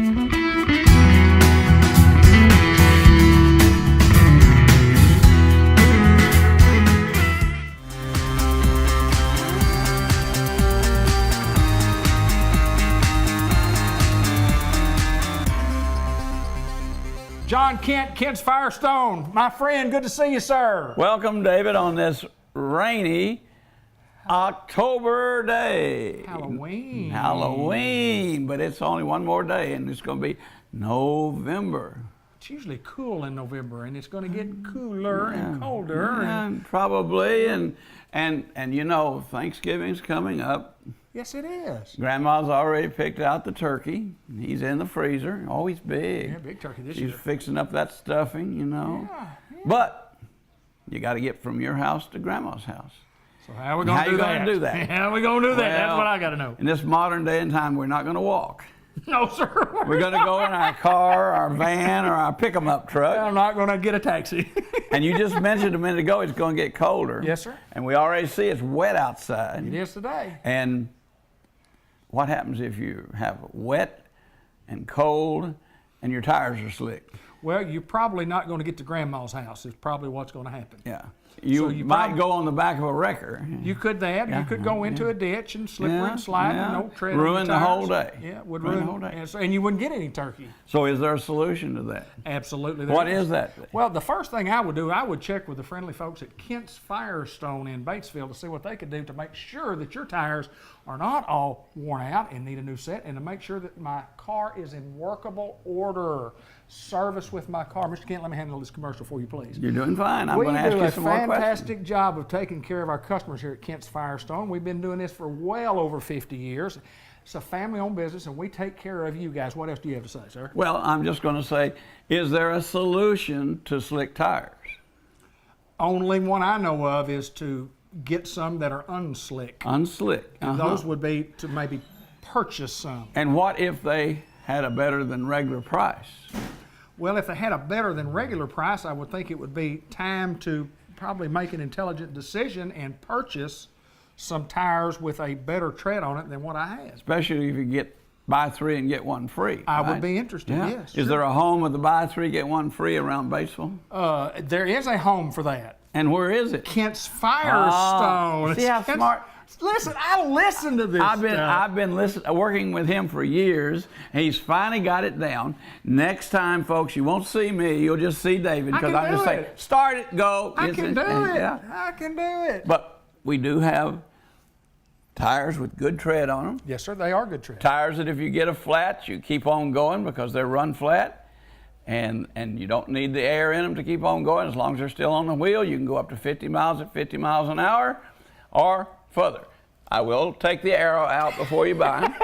John Kent, Kent's Firestone, my friend, good to see you, sir. Welcome, David, on this rainy October day. Halloween. Halloween, but it's only one more day, and it's going to be November. It's usually cool in November, and it's going to get cooler and colder. And probably, and you know, Thanksgiving's coming up. Yes, it is. Grandma's already picked out the turkey. He's in the freezer. Oh, he's big. Yeah, big turkey this year. She's fixing up that stuffing, you know. Yeah. But you got to get from your house to Grandma's house. So how are we going to do that? How you going to do that? How are we going to do that? That's Well, what I got to know. In this modern day and time, we're not going to walk. No, sir. We're going to go in our car, our van, or our pick-em-up truck. I'm not going to get a taxi. And you just mentioned a minute ago it's going to get colder. Yes, sir. And we already see it's wet outside. It is today. And what happens if you have wet and cold and your tires are slick? Well, you're probably not going to get to Grandma's house. Is probably what's going to happen. Yeah. You might go on the back of a wrecker. You could that. Yeah. You could go into a ditch and slippery and slide and no tread ruin on the whole day. Yeah, would ruin ruin the whole day. And you wouldn't get any turkey. So is there a solution to that? Absolutely. What is that? Well, the first thing I would do, I would check with the friendly folks at Kent's Firestone in Batesville to see what they could do to make sure that your tires are not all worn out and need a new set, and to make sure that my car is in workable order. Service with my car. Mr. Kent, let me handle this commercial for you, please. You're doing fine. I'm going to ask you some more questions. We do a fantastic job of taking care of our customers here at Kent's Firestone. We've been doing this for well over 50 years. It's a family-owned business, and we take care of you guys. What else do you have to say, sir? Well, I'm just going to say, is there a solution to slick tires? Only one I know of is to get some that are unslick. Unslick. And those would be to maybe purchase some. And what if they had a better than regular price? Well, if they had a better than regular price, I would think it would be time to probably make an intelligent decision and purchase some tires with a better tread on it than what I have. Especially if you buy three and get one free. I would be interested, yes. Is there a home with the buy three, get one free around Batesville? There is a home for that. And where is it? Kent's Firestone. See how smart. Listen, I listen to this. I've been working with him for years. And he's finally got it down. Next time, folks, you won't see me. You'll just see David, because I just say, start it, go. I can do it. Yeah. I can do it. But we do have tires with good tread on them. Yes, sir. They are good tread. Tires that if you get a flat, you keep on going because they're run flat. And you don't need the air in them to keep on going. As long as they're still on the wheel, you can go up to 50 miles at 50 miles an hour or further. I will take the arrow out before you buy them.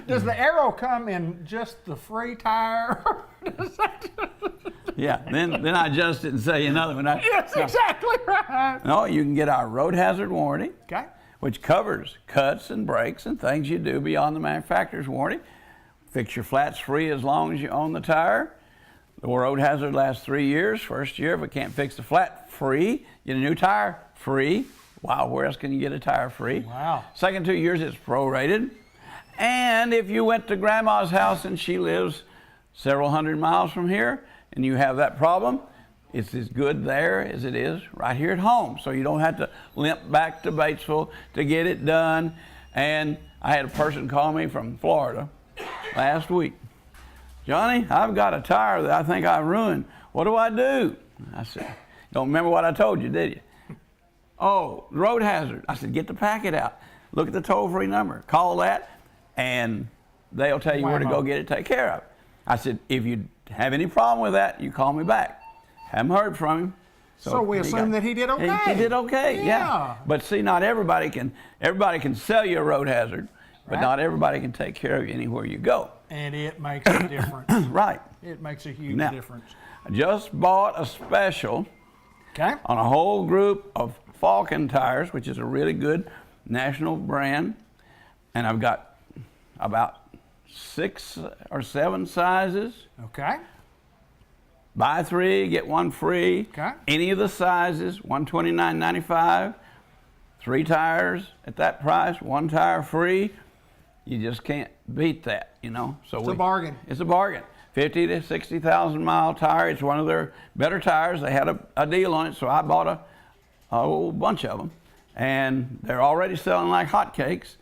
Does the arrow come in just the free tire? Yeah, then I adjust it and say another one. Yes, exactly right. No, you can get our road hazard warranty, Okay. which covers cuts and breaks and things you do beyond the manufacturer's warranty. Fix your flats free as long as you own the tire. The road hazard lasts 3 years. First year, if we can't fix the flat, free. Get a new tire, free. Wow, where else can you get a tire free? Wow. Second 2 years, it's prorated. And if you went to Grandma's house and she lives several hundred miles from here and you have that problem, it's as good there as it is right here at home. So you don't have to limp back to Batesville to get it done. And I had a person call me from Florida last week. Johnny, I've got a tire that I think I ruined. What do I do? I said, don't remember what I told you, did you? Oh, road hazard. I said, get the packet out. Look at the toll-free number. Call that, and they'll tell you where to go get it taken care of. I said, if you have any problem with that, you call me back. Haven't heard from him. So we assume that he did okay. He did okay, yeah. But see, not everybody can sell you a road hazard, but not everybody can take care of you anywhere you go. And it makes a difference. Right. It makes a huge difference. I just bought a special on a whole group of Falcon tires, which is a really good national brand. And I've got about 6 or 7 sizes. Okay. Buy 3, get 1 free. Okay. Any of the sizes, $129.95. 3 tires at that price, 1 tire free. You just can't beat that, you know. So It's a bargain. It's a bargain. 50 to 60,000 mile tire. It's one of their better tires. They had a deal on it, so I bought a whole bunch of them, and they're already selling like hotcakes.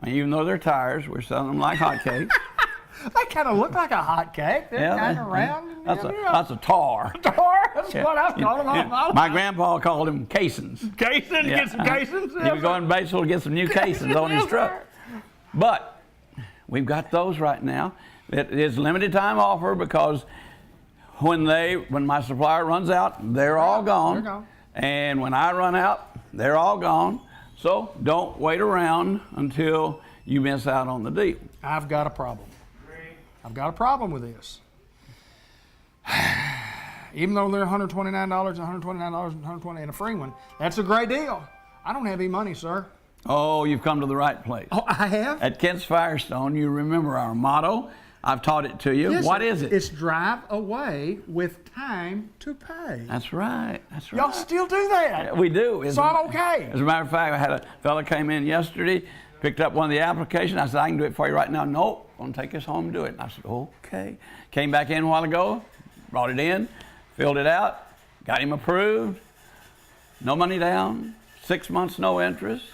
Even though they're tires, we're selling them like hotcakes. They kind of look like a hot cake. They're kind of round. That's a tar. Tar? That's what I was calling them. My grandpa called them casings. Casings? Yeah. Get some casings? He was going to Batesville to get some new casings on his truck. But we've got those right now. It is limited time offer because when my supplier runs out, they're all gone. They're gone. And when I run out, they're all gone. So don't wait around until you miss out on the deal. I've got a problem. I've got a problem with this. Even though they're $129 and $129 and $120 and a free one, that's a great deal. I don't have any money, sir. Oh, you've come to the right place. Oh, I have? At Kent's Firestone, you remember our motto. I've taught it to you. Yes, what is it? It's drive away with time to pay. That's right. That's right. Y'all still do that? We do. It's not okay. As a matter of fact, I had a fella came in yesterday, picked up one of the applications. I said, I can do it for you right now. Nope, I'm going to take this home and do it. And I said, okay. Came back in a while ago, brought it in, filled it out, got him approved. No money down, 6 months, no interest.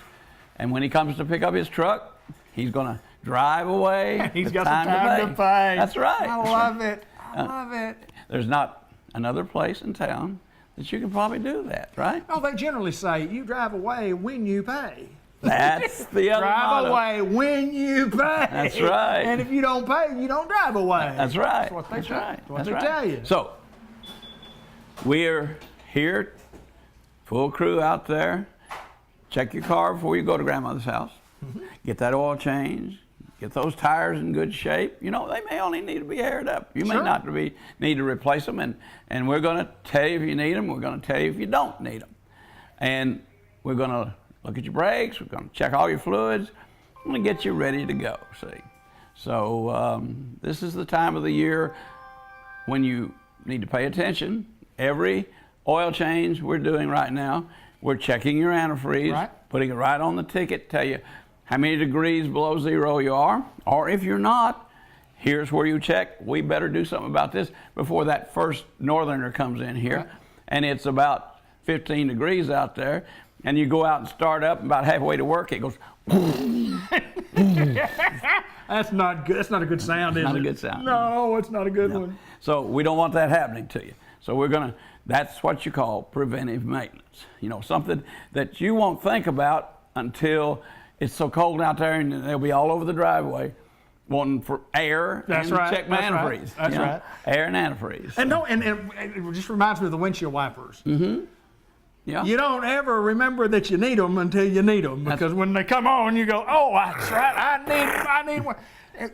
And when he comes to pick up his truck, he's going to drive away. He's got some time to pay. That's right. I love it. I love it. There's not another place in town that you can probably do that, right? Oh, they generally say you drive away when you pay. That's the other Drive motto. away when you pay. That's right. And if you don't pay, you don't drive away. That's right. That's what they That's say. right. That's what That's they right. tell you. So we're here, full crew out there. Check your car before you go to grandmother's house. Get that oil changed. Get those tires in good shape. You know, they may only need to be aired up. You may not need to replace them, and we're going to tell you if you need them. We're going to tell you if you don't need them. And we're going to look at your brakes. We're going to check all your fluids. I'm going to get you ready to go, see. So this is the time of the year when you need to pay attention. Every oil change we're doing right now, we're checking your antifreeze, putting it right on the ticket, tell you how many degrees below zero you are, or if you're not, here's where you check. We better do something about this before that first northerner comes in here, and it's about 15 degrees out there, and you go out and start up, about halfway to work, it goes. That's not good. That's not a good sound, is it? Not a good sound. No, it's not a good one. So we don't want that happening to you. So we're gonna, that's what you call preventive maintenance. You know, something that you won't think about until it's so cold out there and they'll be all over the driveway wanting for air and check my antifreeze. That's right. Air and antifreeze. And no, and it just reminds me of the windshield wipers. Mm-hmm. Yeah. You don't ever remember that you need them until you need them, because when they come on, you go, "Oh, that's right, I need one."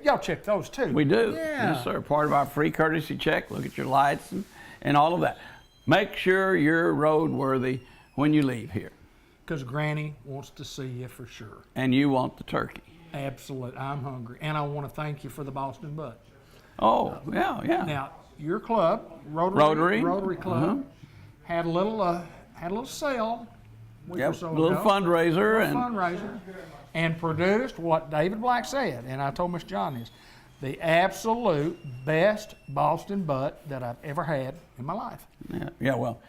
Y'all check those too. We do. Yeah. Yes, sir. Part of our free courtesy check. Look at your lights and all of that. Make sure you're roadworthy when you leave here. Because Granny wants to see you for sure. And you want the turkey. Absolutely. I'm hungry. And I want to thank you for the Boston Butt. Oh, yeah. Now, your club, Rotary Club, had a little sale a week or so ago. Little fundraiser. And produced what David Black said, and I told Miss John this, the absolute best Boston Butt that I've ever had in my life. Yeah, well.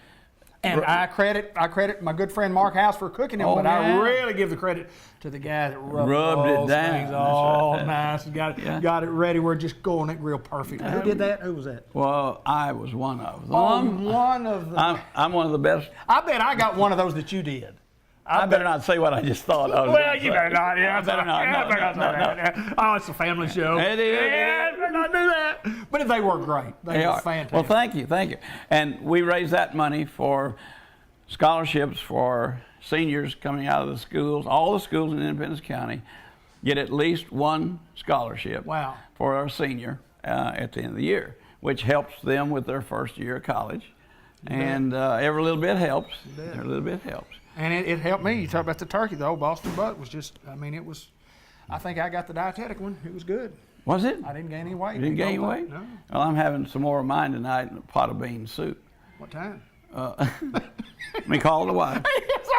And I credit my good friend Mark House for cooking them, but I really give the credit to the guy that rubbed it those down. things all nice and got it ready. We're just going that grill perfect. Who did that? Who was that? Well, I was one of them. One of them. I'm one of the best. I bet I got one of those that you did. I better not say what I just thought I was Well, you better not. Yeah, I better not. No. Oh, it's a family show. It is. Yeah, I better not do that. But they were great. They were fantastic. Well, thank you. And we raise that money for scholarships for seniors coming out of the schools. All the schools in Independence County get at least one scholarship for a senior at the end of the year, which helps them with their first year of college. And every little bit helps. Every little bit helps. And it helped me. You talk about the turkey, though. Boston Butt was just, I think I got the dietetic one. It was good. Was it? I didn't gain any weight. You didn't gain any weight? No. Well, I'm having some more of mine tonight in a pot of bean soup. What time? Let me call the wife.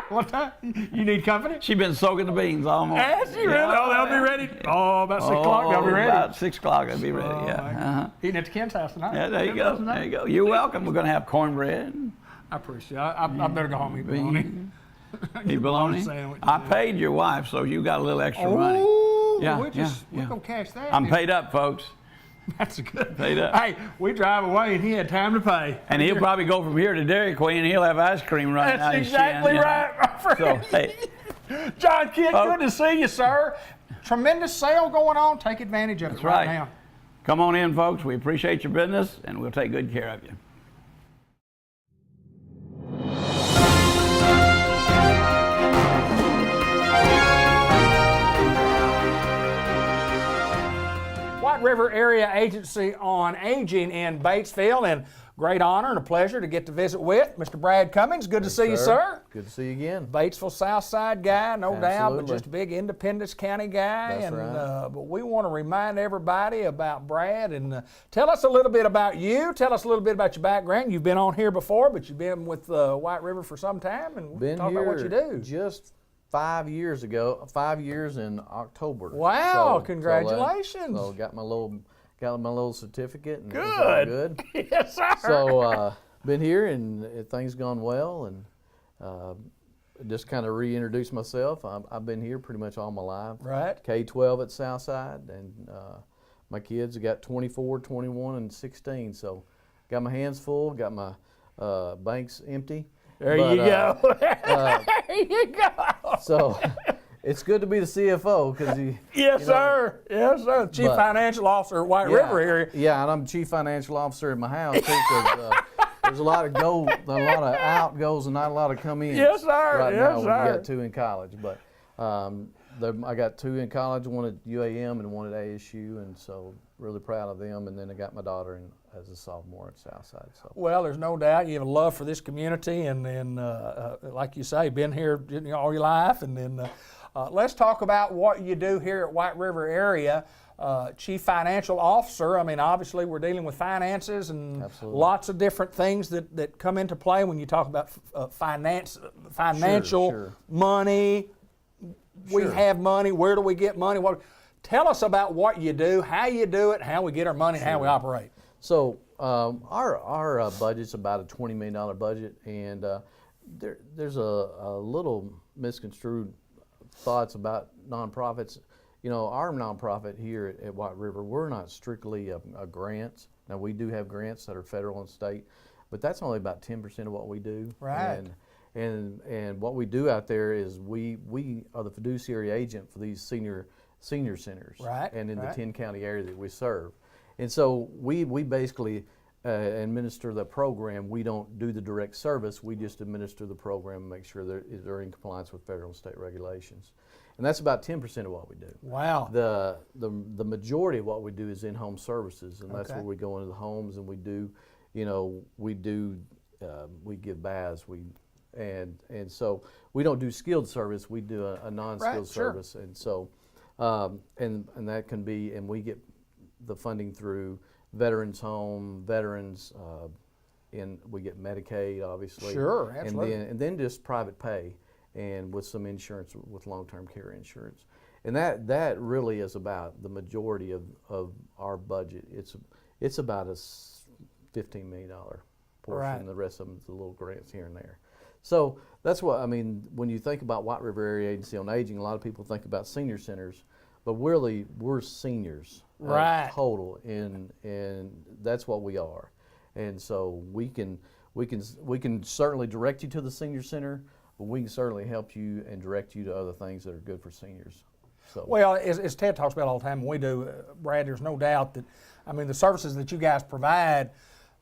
What time? You need company? She's been soaking the beans all morning. Has she really? Oh, they'll be ready. Oh, about 6 o'clock they'll be ready. About 6 o'clock they'll be ready, Oh, yeah. Eating at the Ken's house tonight. Yeah, there you Ken's house go. tonight? There you go. You're welcome. We're going to have cornbread. I appreciate it. I better go home and eat bologna. Eat bologna? Sandwich. I paid your wife, so you got a little extra money. Oh, Yeah, we're yeah. going to cash that. I'm paid up, folks. That's good. Paid up. Hey, we drive away and he had time to pay. And he'll probably go from here to Dairy Queen and he'll have ice cream running That's out his exactly chin, you know. right, my friend. So, hey, John Kent, Oh. good to see you, sir. Tremendous sale going on. Take advantage of it right now. come on in, folks. We appreciate your business and we'll take good care of you. White River Area Agency on Aging in Batesville, and great honor and a pleasure to get to visit with Mr. Brad Cummings. Good to see you, sir. Good to see you again. Batesville South Side guy, no doubt, but Absolutely. just a big Independence County guy. That's and right. But we want to remind everybody about Brad and tell us a little bit about you. Tell us a little bit about your background. You've been on here before, but you've been with White River for some time, and Been talk here about what you do. just 5 years ago. 5 years in October. Wow! So, Congratulations. So got my little certificate. And it was all good. Yes, sir. So been here and things gone well, and just kind of reintroduce myself. I've been here pretty much all my life. Right. K-12 at Southside, and my kids have got 24, 21, and 16. So got my hands full. Got my banks empty. There you go. There you go. So it's good to be the CFO because Yes, sir. Yes, sir. Chief Financial Officer at White River area. Yeah, and I'm Chief Financial Officer at my house too. 'Cause, there's a lot of out goes and not a lot of come in. Yes, sir. Right Yes, now, we sir. got 2 in college, but I got 2 in college, one at UAM and one at ASU, and so really proud of them. And then I got my daughter as a sophomore at Southside. So. Well, there's no doubt you have a love for this community, and like you say, been here all your life. And then let's talk about what you do here at White River area. Chief Financial Officer. I mean, obviously, we're dealing with finances and Absolutely. lots of different things that come into play when you talk about financial Sure. money. We Sure. have money. Where do we get money? Tell us about what you do, how you do it, how we get our money, and how we operate. So our budget's about a $20 million budget, and there's a little misconstrued thoughts about nonprofits. You know, our nonprofit here at White River, we're not strictly a grants. Now, we do have grants that are federal and state, but that's only about 10% of what we do. Right. And what we do out there is we are the fiduciary agent for these senior centers. Right, And in right. the 10-county area that we serve. And so we basically administer the program. We don't do the direct service. We just administer the program and make sure they're in compliance with federal and state regulations. And that's about 10% of what we do. Wow. The majority of what we do is in-home services, and that's Okay. where we go into the homes and we give baths, and so we don't do skilled service. We do a non-skilled Right, sure. service, and so and that can be, and we get the funding through Veterans Home, veterans, and we get Medicaid, obviously. Sure, absolutely. And then just private pay, and with some insurance, with long-term care insurance. And that really is about the majority of our budget. It's about a $15 million portion. Right. The rest of them is the little grants here and there. So that's what I mean. When you think about White River Area Agency on Aging, a lot of people think about senior centers, but really we're seniors, Right. total, and that's what we are. And so we can certainly direct you to the senior center, but we can certainly help you and direct you to other things that are good for seniors. So. Well, as Ted talks about all the time, and we do, Brad, there's no doubt that, I mean, the services that you guys provide,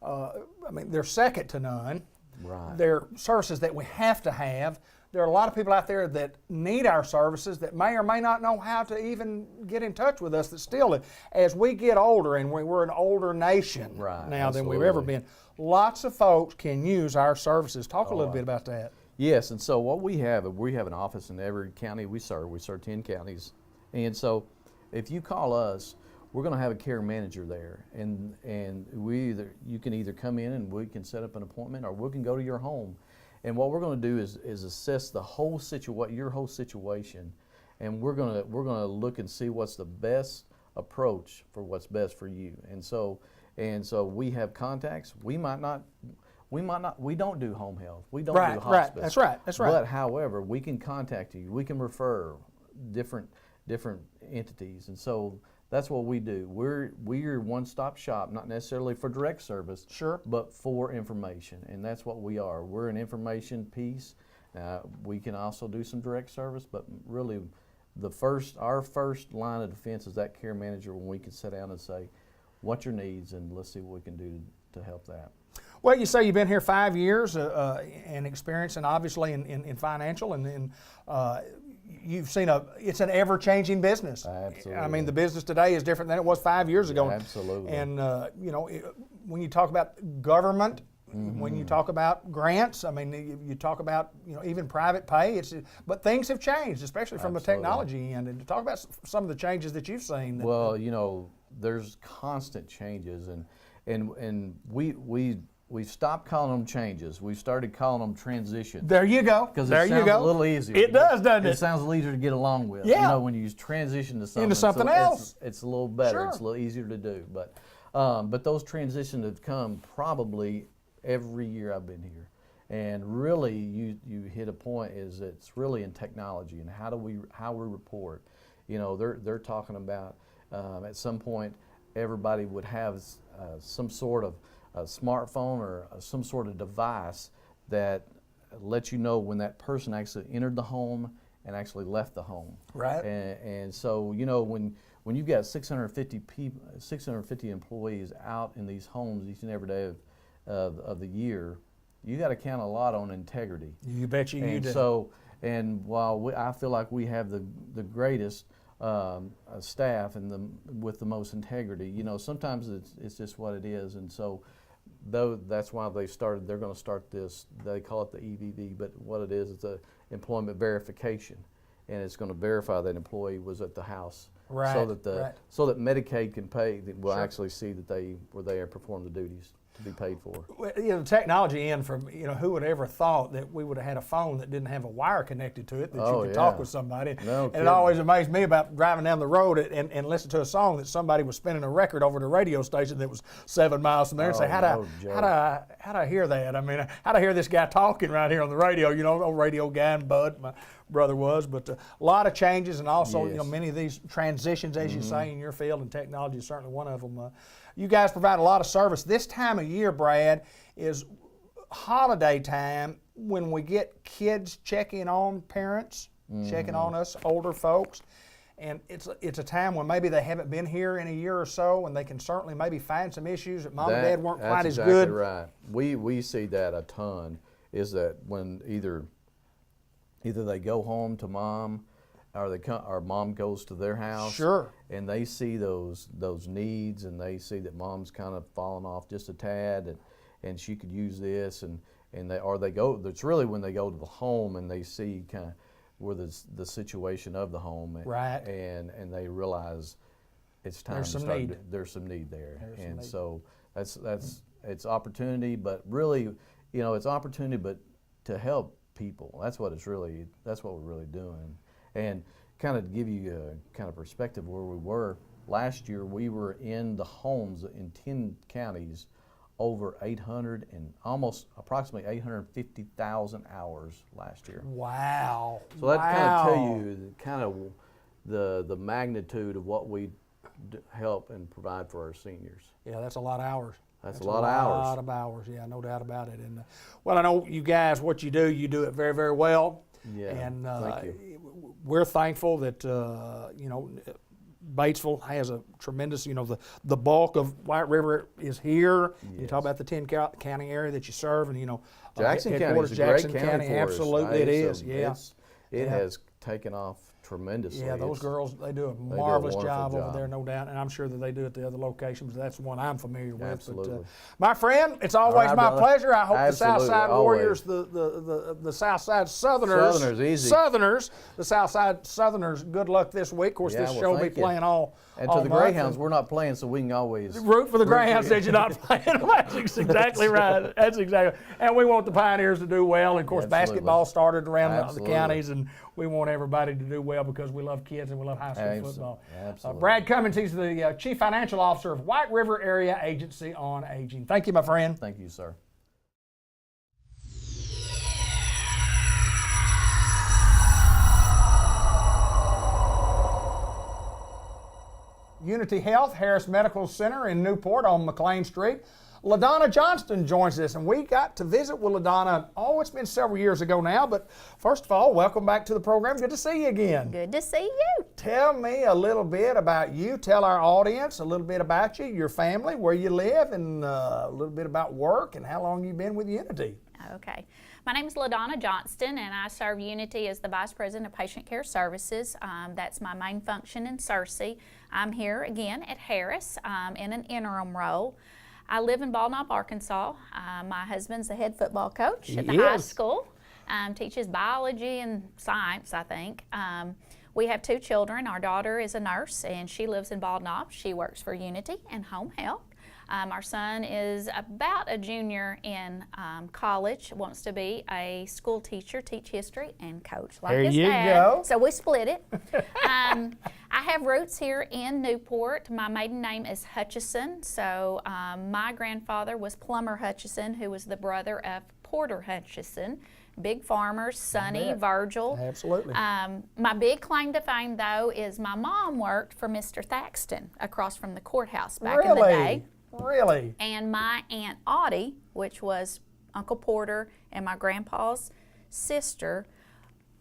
they're second to none. Right. They're services that we have to have. There are a lot of people out there that need our services that may or may not know how to even get in touch with us. That still, as we get older, and we're an older nation Right, now than we've ever been, lots of folks can use our services. Talk a little bit about that. Yes, and so what we have an office in every county we serve. We serve 10 counties. And so if you call us, we're going to have a care manager there, and you can either come in and we can set up an appointment, or we can go to your home, and what we're going to do is assess the whole your whole situation, and we're going to look and see what's the best approach for what's best for you, and so we have contacts. We don't do home health. We don't do hospice. That's right. But however, we can contact you. We can refer different entities, and so that's what we do. We're one-stop shop, not necessarily for direct service, sure, but for information, and that's what we are. We're an information piece. We can also do some direct service, but really, our first line of defense is that care manager, when we can sit down and say, "What's your needs?" and let's see what we can do to help that. Well, you say you've been here 5 years and experience, and obviously in financial, and you've seen it's an ever-changing business. Absolutely. I mean, the business today is different than it was 5 years ago. Absolutely. And when you talk about government, when you talk about grants, I mean, you talk about even private pay. But things have changed, especially from the technology end. And to talk about some of the changes that you've seen. Well, there's constant changes, and we stopped calling them changes. We started calling them transitions. There you go. Because it sounds a little easier. It does, doesn't it? It sounds a little easier to get along with. Yeah. When you transition to something, into something else, it's a little better. Sure. It's a little easier to do. But those transitions have come probably every year I've been here. And really, you hit a point. It's really in technology and how we report. They're talking about at some point everybody would have some sort of a smartphone or some sort of device that lets you know when that person actually entered the home and actually left the home. Right. And so when you've got 650 employees out in these homes each and every day of the year, you got to count a lot on integrity. You bet you do. So, and while I feel like we have the greatest staff and with the most integrity, sometimes it's just what it is, and so that's why they're going to start this. They call it the EVV, but what it is, it's a employment verification, and it's going to verify that employee was at the house, right? So that Medicaid can pay. Will Sure. actually see that they were there and performed the duties to be paid for. Well, the technology end from, who would ever thought that we would have had a phone that didn't have a wire connected to it, that you could talk with somebody. No and kidding. it always amazed me about driving down the road and listening to a song that somebody was spinning a record over the radio station that was 7 miles from there, and say, how do I hear that? I mean, how do I hear this guy talking right here on the radio? Old radio guy, and Bud, my brother was, but a lot of changes, and also Yes. many of these transitions, as you say, in your field, and technology is certainly one of them. You guys provide a lot of service. This time of year, Brad, is holiday time when we get kids checking on parents, checking on us older folks, and it's a time when maybe they haven't been here in a year or so, and they can certainly maybe find some issues that mom and dad weren't quite as good. That's exactly right. We see that a ton. Is that when either they go home to mom, or mom goes to their house, Sure. and they see those needs, and they see that mom's kind of fallen off just a tad, and she could use this, and they go. It's really when they go to the home and they see kind of where the situation of the home, Right. and they realize it's time There's to some start. need. There's some need there, There's some and need. so it's opportunity, but really, it's opportunity, but to help people. That's what we're really doing. And kind of to give you a kind of perspective where we were, last year we were in the homes in 10 counties over 800 and approximately 850,000 hours last year. Wow. So that kind of tell you the magnitude of what we help and provide for our seniors. Yeah, that's a lot of hours. That's a lot of hours. A lot of hours, yeah, no doubt about it. And well, I know you guys, what you do it very, very well. Yeah, And thank you. we're thankful that Batesville has a tremendous, the bulk of White River is here. You Yes. talk about the 10 county area that you serve, and Jackson County headquarters, is a great Jackson county for us. absolutely it is. Yeah, It has taken off tremendously. yeah, those It's- girls, they do a a marvelous wonderful job over job. there, no doubt, and I'm sure that they do at the other locations. That's the one I'm familiar with. Absolutely. But, my friend, it's always right, my brother. pleasure. I hope Absolutely, the Southside always. Warriors, the Southside Southerners, Southerners, easy. Southerners, the Southside Southerners, good luck this week. Of course, Yeah, this well, show will be thank you. playing all And all to the month. Greyhounds, we're not playing, so we can always Root for the Greyhounds that you're not playing. That's exactly right. That's exactly. And we want the Pioneers to do well. And of course, Absolutely. basketball started around the Absolutely. counties, and we want everybody to do well because we love kids and we love high school football. Absolutely. Brad Cummins, he's the Chief Financial Officer of White River Area Agency on Aging. Thank you, my friend. Thank you, sir. Unity Health, Harris Medical Center in Newport on McLean Street. LaDonna Johnston joins us, and we got to visit with LaDonna. Oh, it's been several years ago now, but first of all, welcome back to the program. Good to see you again. Good to see you. Tell me a little bit about you. Tell our audience a little bit about you, your family, where you live, and a little bit about work and how long you've been with Unity. Okay. My name is LaDonna Johnston, and I serve Unity as the Vice President of Patient Care Services. That's my main function in Searcy. I'm here again at Harris in an interim role. I live in Bald Knob, Arkansas. My husband's the head football coach at the high school. Teaches biology and science, I think. We have 2 children. Our daughter is a nurse, and she lives in Bald Knob. She works for Unity and Home Health. Our son is about a junior in college, wants to be a school teacher, teach history, and coach like There his you dad. go. So we split it. I have roots here in Newport. My maiden name is Hutchison. So my grandfather was Plummer Hutchison, who was the brother of Porter Hutchison. Big farmers, Sonny, Virgil. Absolutely. My big claim to fame, though, is my mom worked for Mr. Thaxton across from the courthouse back in the day. Really? And my Aunt Audie, which was Uncle Porter and my grandpa's sister,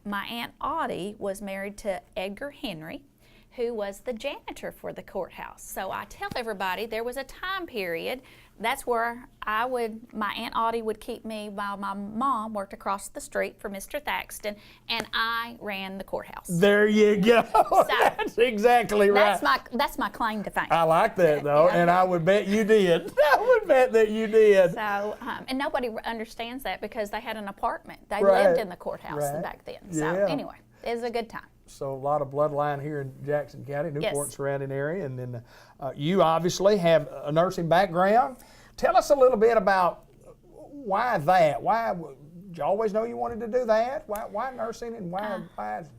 my Aunt Audie was married to Edgar Henry, who was the janitor for the courthouse. So I tell everybody there was a time period, that's where my Aunt Audie would keep me while my mom worked across the street for Mr. Thaxton, and I ran the courthouse. There you go. That's exactly right. That's my claim to fame. I like that, though, and I would bet you did. I would bet that you did. So, and nobody understands that because they had an apartment. They Right. lived in the courthouse back then. So Yeah. anyway, it was a good time. So a lot of bloodline here in Jackson County, Newport Yes. surrounding area, and then you obviously have a nursing background. Tell us a little bit about why that. Why did you always know you wanted to do that? Why nursing, and why'd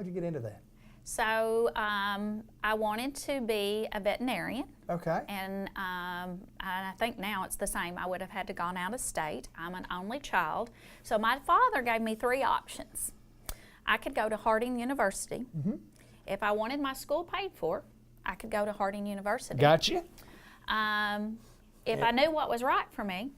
you get into that? So I wanted to be a veterinarian. Okay. And I think now it's the same. I would have had to gone out of state. I'm an only child. So my father gave me 3 options. I could go to Harding University. Mm-hmm. If I wanted my school paid for, I could go to Harding University. Gotcha. If I knew what was right for me,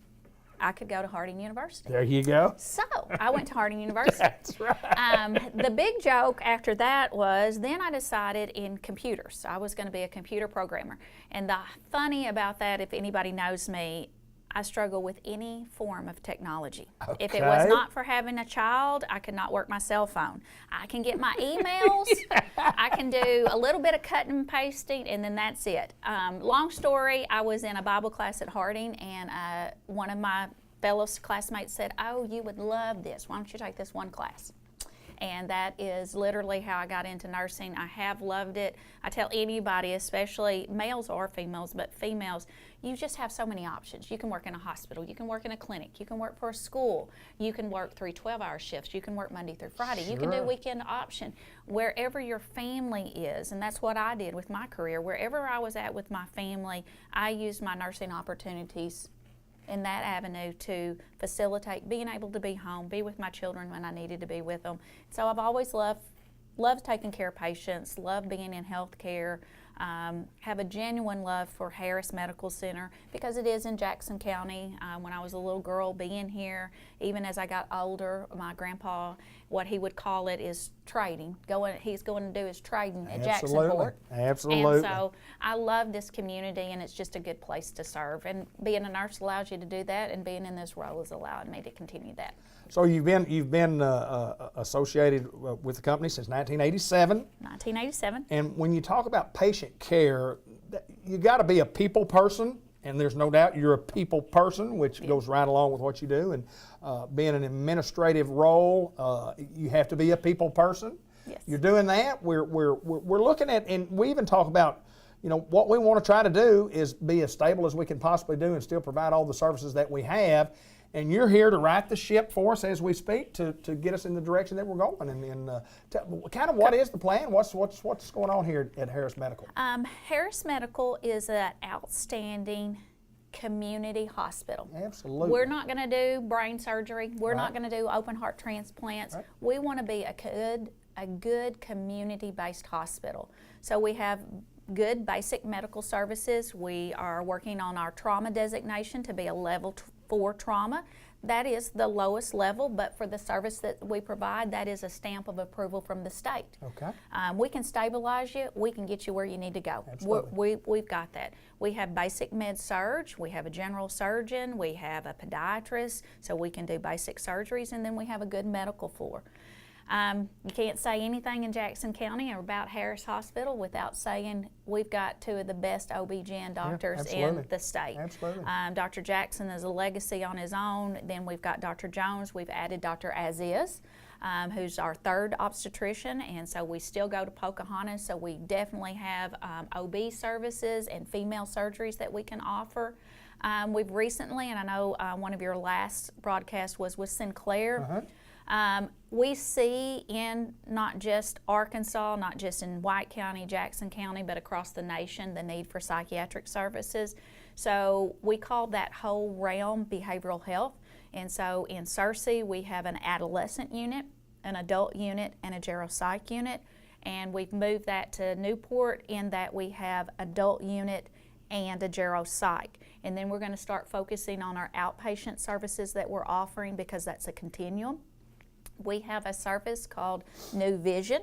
I could go to Harding University. There you go. So I went to Harding University. That's right. The big joke after that was then I decided in computers. I was going to be a computer programmer. And the funny about that, if anybody knows me, I struggle with any form of technology. If it was Okay. not for having a child, I could not work my cell phone. I can get my emails, I can do a little bit of cutting and pasting, and then that's it. Long story, I was in a Bible class at Harding, and one of my fellow classmates said, "Oh, you would love this. Why don't you take this one class?" And that is literally how I got into nursing. I have loved it. I tell anybody, especially males or females, but females, you just have so many options. You can work in a hospital, you can work in a clinic, you can work for a school, you can work 3 12-hour shifts, you can work Monday through Friday, you can do weekend option, wherever your family is. And that's what I did with my career. Wherever I was at with my family, I used my nursing opportunities in that avenue to facilitate being able to be home, be with my children when I needed to be with them. So I've always loved taking care of patients, loved being in healthcare, have a genuine love for Harris Medical Center because it is in Jackson County. When I was a little girl being here, even as I got older, my grandpa, what he would call it is trading. He's going to do his trading at Jacksonport. Absolutely. And so I love this community, and it's just a good place to serve. And being a nurse allows you to do that, and being in this role has allowed me to continue that. So you've been associated with the company since 1987. 1987. And when you talk about patient care, you got to be a people person, and there's no doubt you're a people person, which goes right along with what you do. And being an administrative role, you have to be a people person. Yes. You're doing that. We're looking at, and we even talk about you know, what we want to try to do is be as stable as we can possibly do and still provide all the services that we have. And you're here to right the ship for us as we speak to get us in the direction that we're going. And kind of what is the plan? What's going on here at Harris Medical? Harris Medical is an outstanding community hospital. Absolutely. We're not going to do brain surgery. We're not going to do open heart transplants. Right. We want to be a good community-based hospital. So we have good basic medical services. We are working on our trauma designation to be a level 4 trauma. That is the lowest level, but for the service that we provide, that is a stamp of approval from the state. Okay. We can stabilize you. We can get you where you need to go. Absolutely. We've got that. We have basic med surge. We have a general surgeon. We have a podiatrist, so we can do basic surgeries, and then we have a good medical floor. You can't say anything in Jackson County or about Harris Hospital without saying we've got 2 of the best OB-GYN doctors in the state. Absolutely. Dr. Jackson is a legacy on his own. Then we've got Dr. Jones. We've added Dr. Aziz, who's our 3rd obstetrician, and so we still go to Pocahontas, so we definitely have OB services and female surgeries that we can offer. We've recently, and I know one of your last broadcasts was with Sinclair, we see in not just Arkansas, not just in White County, Jackson County, but across the nation, the need for psychiatric services. So we call that whole realm behavioral health. And so in Searcy, we have an adolescent unit, an adult unit, and a geropsych unit. And we've moved that to Newport in that we have adult unit and a geropsych. And then we're going to start focusing on our outpatient services that we're offering because that's a continuum. We have a service called New Vision,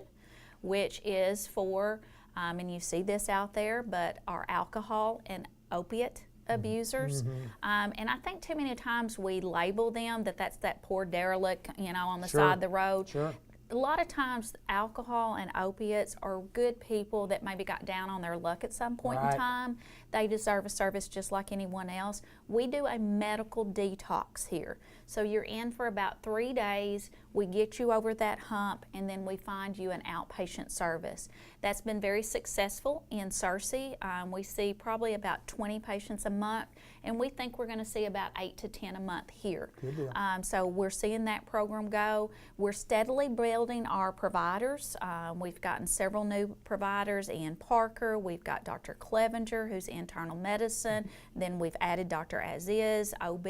which is for, and you see this out there, but our alcohol and opiate abusers. And I think too many times we label them that's that poor derelict, you know, on the side of the road. Sure. A lot of times alcohol and opiates are good people that maybe got down on their luck at some point in time. They deserve a service just like anyone else. We do a medical detox here. So you're in for about 3 days, we get you over that hump, and then we find you an outpatient service. That's been very successful in Searcy. We see probably about 20 patients a month, and we think we're going to see about 8 to 10 a month here. Good deal. So we're seeing that program go. We're steadily building our providers. We've gotten several new providers in Parker. We've got Dr. Clevenger, who's internal medicine. Then we've added Dr. Aziz, OB.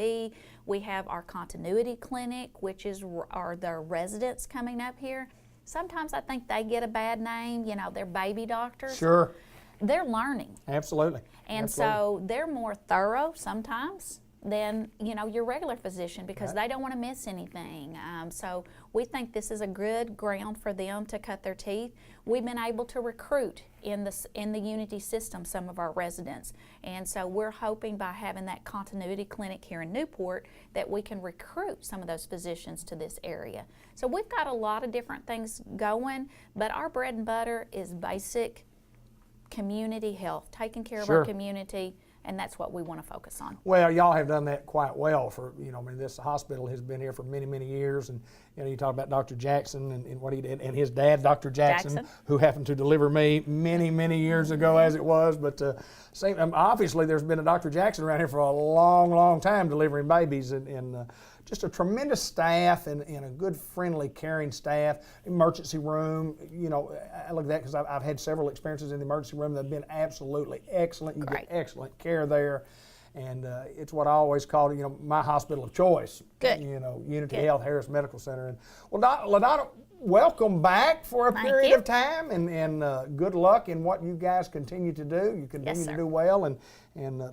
We have our continuity clinic, which are the residents coming up here. Sometimes I think they get a bad name, you know, they're baby doctors. Sure. They're learning. Absolutely. And so they're more thorough sometimes than, you know, your regular physician because they don't want to miss anything. So we think this is a good ground for them to cut their teeth. We've been able to recruit in the Unity system some of our residents. And so we're hoping by having that continuity clinic here in Newport that we can recruit some of those physicians to this area. So we've got a lot of different things going, but our bread and butter is basic community health, taking care of our community, and that's what we want to focus on. Well, y'all have done that quite well for, you know, I mean, this hospital has been here for many, many years, and, you know, you talk about Dr. Jackson and what he did, and his dad, Dr. Jackson, who happened to deliver me many, many years ago as it was, but obviously there's been a Dr. Jackson around here for a long, long time delivering babies, and just a tremendous staff and a good, friendly, caring staff. Emergency room, you know, I look at that because I've had several experiences in the emergency room that have been absolutely excellent. You get excellent care there, and it's what I always call, you know, my hospital of choice. Good. You know, Unity Health Harris Medical Center. And well, LaDonna, welcome back for a period of time, and good luck in what you guys continue to do. You continue to do well, and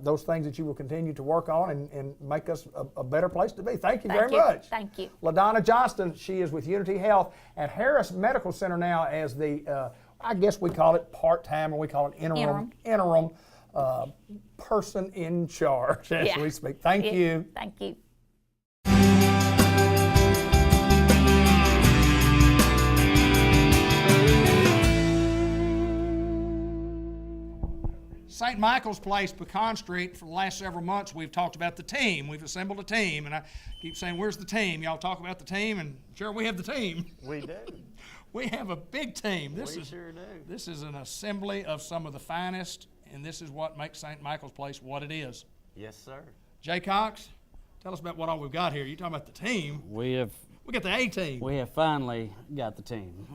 those things that you will continue to work on and make us a better place to be. Thank you very much. Thank you. LaDonna Johnston, she is with Unity Health at Harris Medical Center now as the, I guess we call it part-time, or we call it interim person in charge as we speak. Thank you. Thank you. St. Michael's Place, Pecan Street, for the last several months, we've talked about the team. We've assembled a team, and I keep saying, where's the team? Y'all talk about the team, and sure, we have the team. We do. We have a big team. We sure do. This is an assembly of some of the finest and this is what makes St. Michael's Place what it is. Yes, sir. Jay Cox, tell us about what all we've got here. You're talking about the team. We got the A team. We have finally got the team.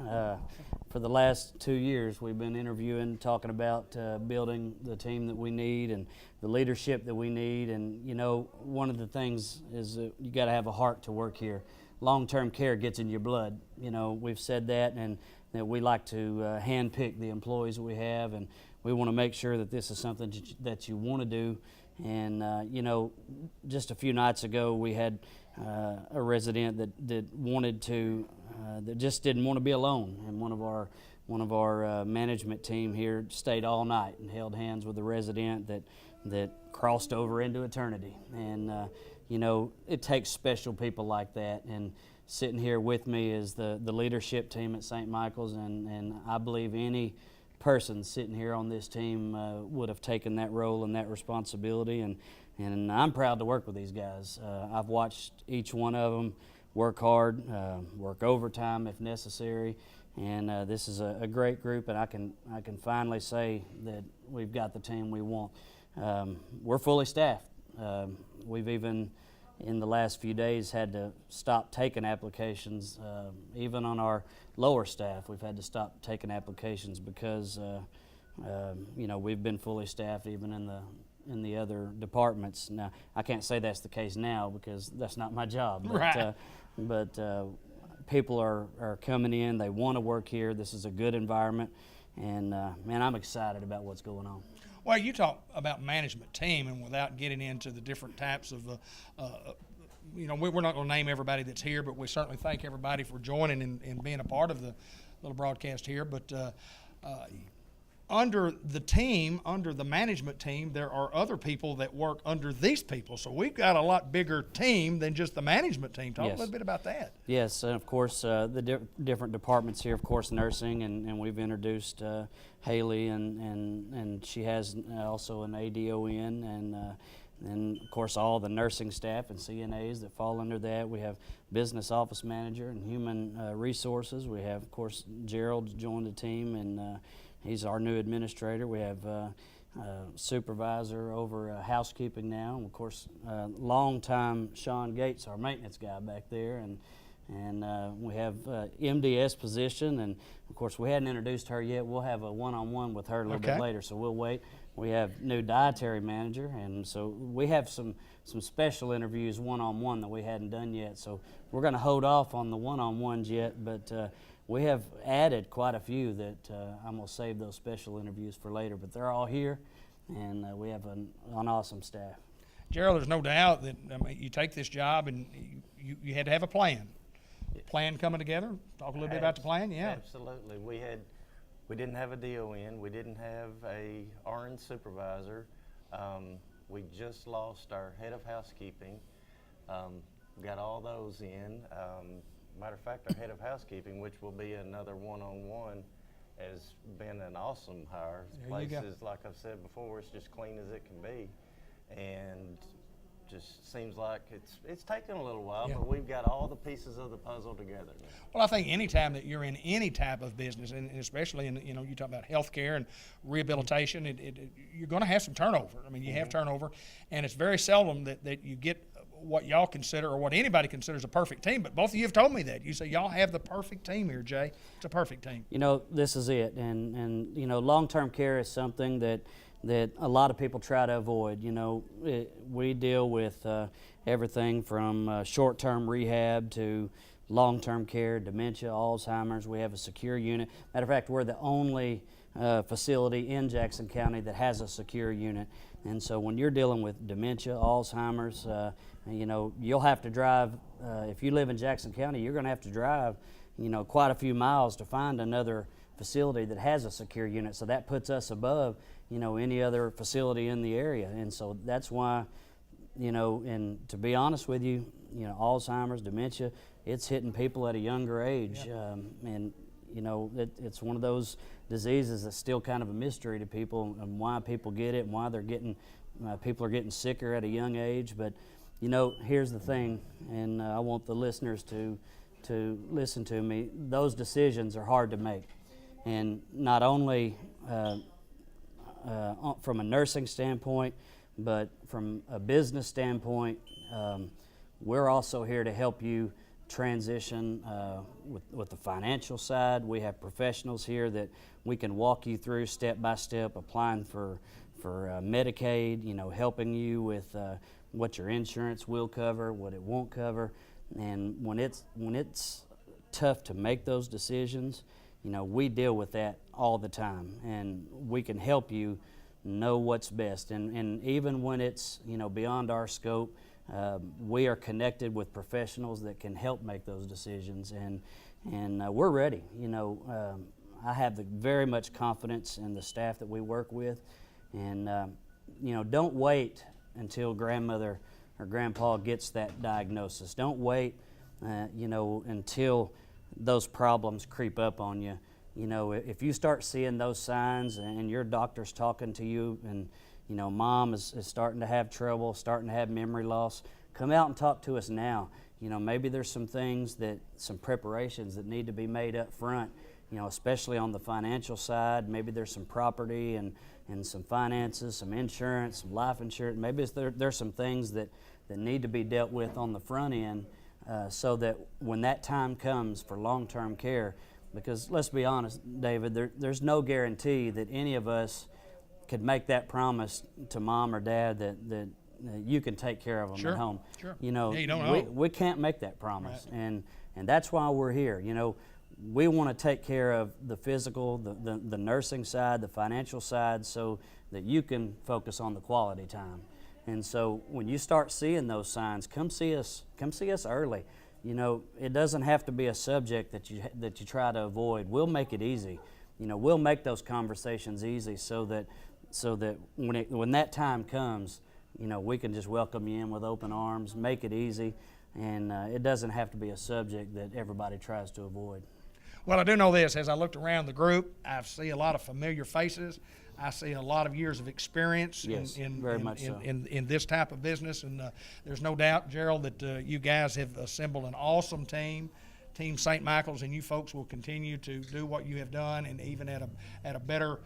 For the last 2 years, we've been interviewing, talking about building the team that we need and the leadership that we need. And you know, one of the things is that you got to have a heart to work here. Long-term care gets in your blood. You know, we've said that, and that we like to handpick the employees that we have, and we want to make sure that this is something that you want to do. And you know, just a few nights ago, we had a resident that wanted to, that just didn't want to be alone, and one of our management team here stayed all night and held hands with a resident that crossed over into eternity. And you know, it takes special people like that. And sitting here with me is the leadership team at St. Michael's, and I believe any person sitting here on this team would have taken that role and that responsibility, and I'm proud to work with these guys. I've watched each one of them work hard, work overtime if necessary, and this is a great group, and I can finally say that we've got the team we want. We're fully staffed. We've even in the last few days had to stop taking applications. Even on our lower staff, we've had to stop taking applications because you know, we've been fully staffed even in the other departments. Now, I can't say that's the case now because that's not my job. But, Right. But people are coming in. They want to work here. This is a good environment, and man, I'm excited about what's going on. Well, you talk about management team, and without getting into the different types of, you know, we're not going to name everybody that's here, but we certainly thank everybody for joining and being a part of the little broadcast here. But under the team, under the management team, there are other people that work under these people. So we've got a lot bigger team than just the management team. Talk a little bit about that. Yes, and of course, the different departments here, of course, nursing, and we've introduced Haley, and she has also an ADON, and of course, all the nursing staff and CNAs that fall under that. We have business office manager and human resources. We have, of course, Gerald joined the team, and he's our new administrator. We have supervisor over housekeeping now. And of course, long time Sean Gates, our maintenance guy back there, and we have MDS position, and of course we hadn't introduced her yet. We'll have a one-on-one with her a little bit later, so we'll wait. We have new dietary manager, and so we have some special interviews one-on-one that we hadn't done yet. So we're going to hold off on the one-on-ones yet, but we have added quite a few that I'm going to save those special interviews for later. But they're all here, and we have an awesome staff. Gerald, there's no doubt that, I mean, you take this job and you had to have a plan. Plan coming together. Talk a little bit about the plan. Yeah. Absolutely. We didn't have a DON. We didn't have a RN supervisor. We just lost our head of housekeeping. Got all those in. Matter of fact, our head of housekeeping, which will be another one-on-one, has been an awesome hire. The place is, like I've said before, it's just clean as it can be, and just seems like it's taken a little while, but we've got all the pieces of the puzzle together now. Well, I think any time that you're in any type of business, and especially in, you know, you talk about healthcare and rehabilitation, you're going to have some turnover. I mean, you have turnover, and it's very seldom that you get what y'all consider or what anybody considers a perfect team. But both of you have told me that. You say y'all have the perfect team here, Jay. It's a perfect team. You know, this is it, and you know, long-term care is something that a lot of people try to avoid. You know, we deal with everything from short-term rehab to long-term care, dementia, Alzheimer's. We have a secure unit. Matter of fact, we're the only facility in Jackson County that has a secure unit. And so when you're dealing with dementia, Alzheimer's, you know, you'll have to drive, if you live in Jackson County, you're going to have to drive, you know, quite a few miles to find another facility that has a secure unit. So that puts us above, you know, any other facility in the area. And so that's why, you know, and to be honest with you, you know, Alzheimer's, dementia, it's hitting people at a younger age. And, you know, it's one of those diseases that's still kind of a mystery to people, and why people get it and why they're getting, people are getting sicker at a young age. But, you know, here's the thing, and I want the listeners to listen to me. Those decisions are hard to make. And not only from a nursing standpoint, but from a business standpoint, we're also here to help you transition with the financial side. We have professionals here that we can walk you through step by step applying for Medicaid, you know, helping you with what your insurance will cover, what it won't cover. And when it's tough to make those decisions, you know, we deal with that all the time, and we can help you know what's best. And even when it's, you know, beyond our scope, we are connected with professionals that can help make those decisions, and we're ready. You know, I have very much confidence in the staff that we work with, and you know, don't wait until grandmother or grandpa gets that diagnosis. Don't wait, you know, until those problems creep up on you. You know, if you start seeing those signs and your doctor's talking to you and, you know, mom is starting to have trouble, starting to have memory loss, come out and talk to us now. You know, maybe there's some things some preparations that need to be made up front, you know, especially on the financial side. Maybe there's some property and some finances, some insurance, some life insurance. Maybe there's some things that need to be dealt with on the front end so that when that time comes for long-term care, because let's be honest, David, there's no guarantee that any of us could make that promise to mom or dad that you can take care of them at home. Sure. You know, Yeah, you don't know. we can't make that promise, Right. and that's why we're here. You know, we want to take care of the physical, the nursing side, the financial side, so that you can focus on the quality time. And so when you start seeing those signs, come see us early. You know, it doesn't have to be a subject that you try to avoid. We'll make it easy. You know, we'll make those conversations easy so that when that time comes, you know, we can just welcome you in with open arms, make it easy, and it doesn't have to be a subject that everybody tries to avoid. Well, I do know this. As I looked around the group, I see a lot of familiar faces. I see a lot of years of experience Yes, in very much so. in this type of business. And there's no doubt, Gerald, that you guys have assembled an awesome team. Team St. Michael's, and you folks will continue to do what you have done, and even at a better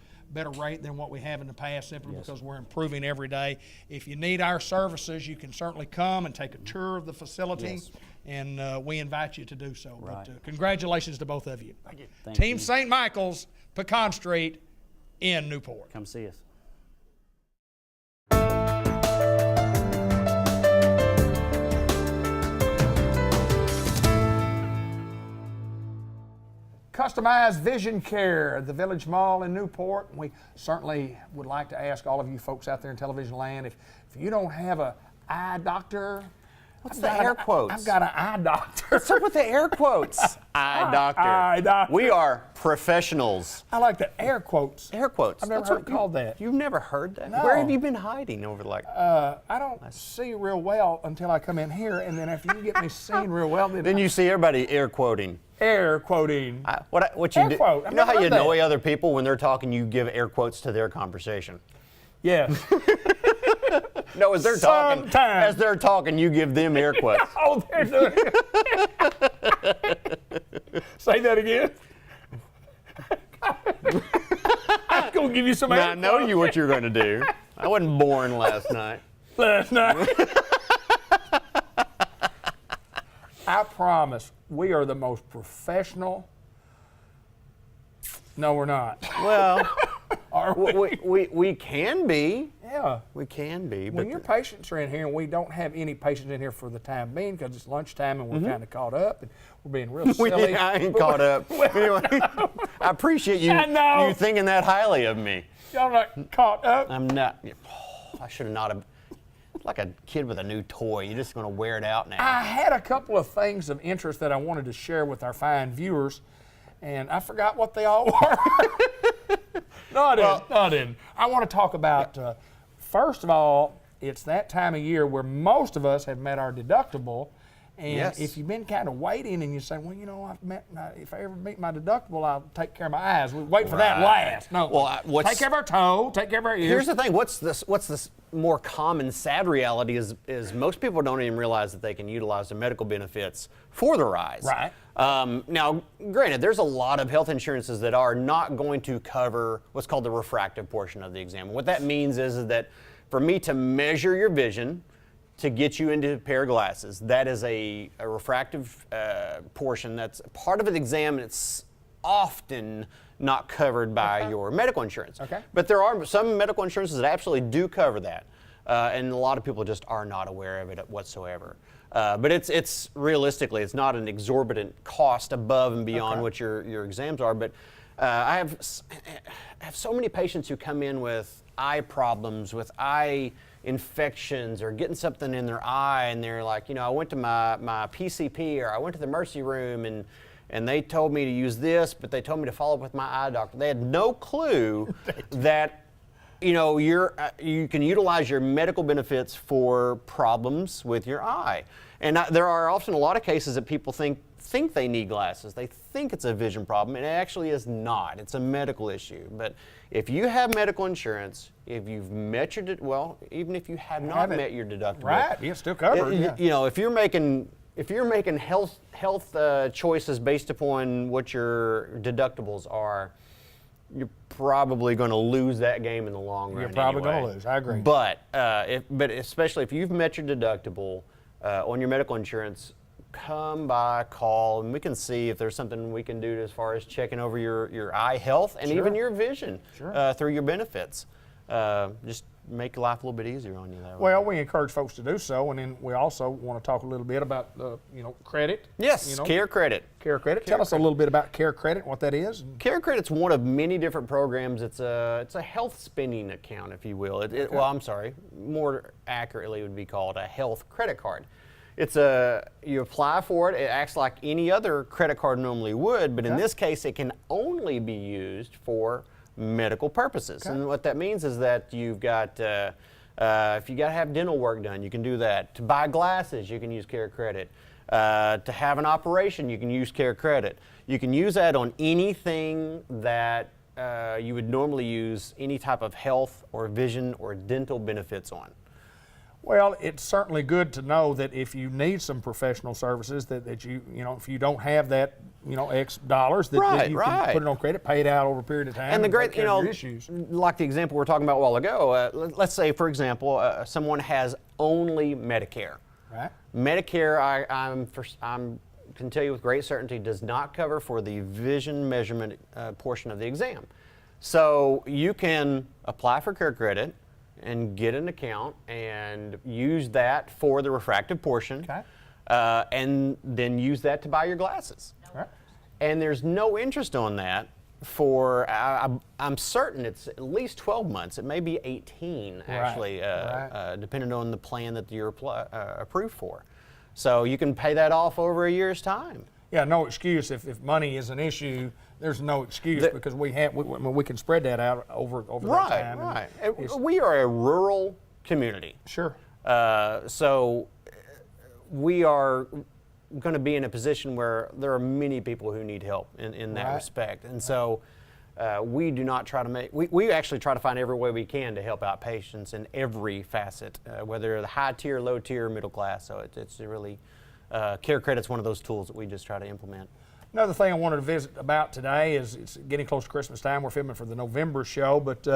rate than what we have in the past, simply because we're improving every day. If you need our services, you can certainly come and take a tour of the facility, and we invite you to do so. Right. But congratulations to both of you. Thank you. Thank Team you. St. Michael's, Pecan Street in Newport. Come see us. Customized Vision Care at the Village Mall in Newport. We certainly would like to ask all of you folks out there in television land, if you don't have an eye doctor. What's the air quotes? I've got an eye doctor. What's up with the air quotes? Eye doctor. Eye doctor. We are professionals. I like the air quotes. Air quotes. I've never heard it called that. You've never heard that? No. Where have you been hiding over I don't see real well until I come in here, and then after you get me seeing real well, Then you see everybody air quoting. air quoting. What you Air do? quote. I've You know never how you heard that. annoy other people when they're talking? You give air quotes to their conversation. Yes. No, as they're talking, you give them air quotes. Oh, they're doing it. Say that again. I'm going to give you some Now, I know you what you're going to do. I wasn't born last night. last night. I promise we are the most professional. No, we're not. Well, Are we? we can be. Yeah. We can be. When But your patients are in here, and we don't have any patients in here for the time being because it's lunchtime and we're kind of caught up and we're being real silly. I ain't caught up. Anyway, I appreciate you I know. you thinking that highly of me. Y'all not caught up. I'm not. I should have not have. Like a kid with a new toy. You're just going to wear it out now. I had a couple of things of interest that I wanted to share with our fine viewers, and I forgot what they all were. No, I didn't. I want to talk about, first of all, it's that time of year where most of us have met our deductible, And Yes. if you've been kind of waiting and you say, well, you know, if I ever meet my deductible, I'll take care of my eyes. We wait for that Right. last. No, Well, take care of our toe, take care of our ears. Here's the thing. What's this more common sad reality is most people don't even realize that they can utilize the medical benefits for their eyes. Right. Now, granted, there's a lot of health insurances that are not going to cover what's called the refractive portion of the exam. What that means is that for me to measure your vision, to get you into a pair of glasses, that is a refractive portion that's part of an exam, and it's often not covered by your medical insurance. Okay. But there are some medical insurances that absolutely do cover that, and a lot of people just are not aware of it whatsoever. But it's realistically, it's not an exorbitant cost above and beyond what your exams are. But I have so many patients who come in with eye problems, with eye infections, or getting something in their eye, and they're like, you know, I went to my PCP, or I went to the emergency room, and they told me to use this, but they told me to follow up with my eye doctor. They had no clue that, you know, you can utilize your medical benefits for problems with your eye. And there are often a lot of cases that people think they need glasses. They think it's a vision problem, and it actually is not. It's a medical issue. But if you have medical insurance, if you've met even if you have not met your deductible, Right, it's still covered. Yeah. you know, if you're making health choices based upon what your deductibles are, you're probably going to lose that game in the long run. You're probably anyway. going to lose. I agree. But especially if you've met your deductible on your medical insurance, come by, call, and we can see if there's something we can do as far as checking over your eye health and even your vision through your benefits. Just make life a little bit easier on you that way. Well, we encourage folks to do so, and then we also want to talk a little bit about credit. Yes, Care Credit. Care Credit. Tell us a little bit about Care Credit, what that is. Care Credit's one of many different programs. It's a health spending account, if you will. Well, I'm sorry, more accurately it would be called a health credit card. You apply for it. It acts like any other credit card normally would, but in this case, it can only be used for medical purposes. And what that means is that you've got, if you got to have dental work done, you can do that. To buy glasses, you can use Care Credit. To have an operation, you can use Care Credit. You can use that on anything that you would normally use any type of health or vision or dental benefits on. Well, it's certainly good to know that if you need some professional services, that you if you don't have that, X dollars, that you can put it on credit, pay it out over a period of time. And the great, take care of your issues. like the example we were talking about a while ago, let's say, for example, someone has only Medicare. Right. Medicare, I can tell you with great certainty, does not cover for the vision measurement portion of the exam. So you can apply for Care Credit and get an account and use that for the refractive portion, and then use that to buy your glasses. Right. And there's no interest on that for, I'm certain it's at least 12 months. It may be 18, actually, depending on the plan that you're approved for. So you can pay that off over a year's time. Yeah, no excuse if money is an issue. There's no excuse because we can spread that out over that time. Right. We are a rural community. Sure. So we are going to be in a position where there are many people who need help in that respect. And so we do not try to we actually try to find every way we can to help out patients in every facet, whether the high tier, low tier, middle class. So it's really, Care Credit's one of those tools that we just try to implement. Another thing I wanted to visit about today is it's getting close to Christmas time. We're filming for the November show, but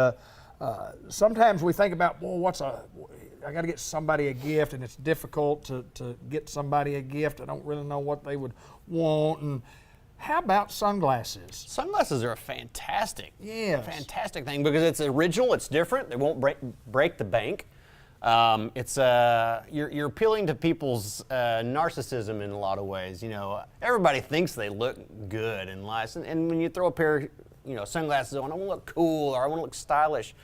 sometimes we think about, I got to get somebody a gift, and it's difficult to get somebody a gift. I don't really know what they would want. And how about sunglasses? Sunglasses are a fantastic thing because it's original, it's different, they won't break the bank. You're appealing to people's narcissism in a lot of ways. Everybody thinks they look good and nice, and when you throw a pair of sunglasses on, I want to look cool or I want to look stylish.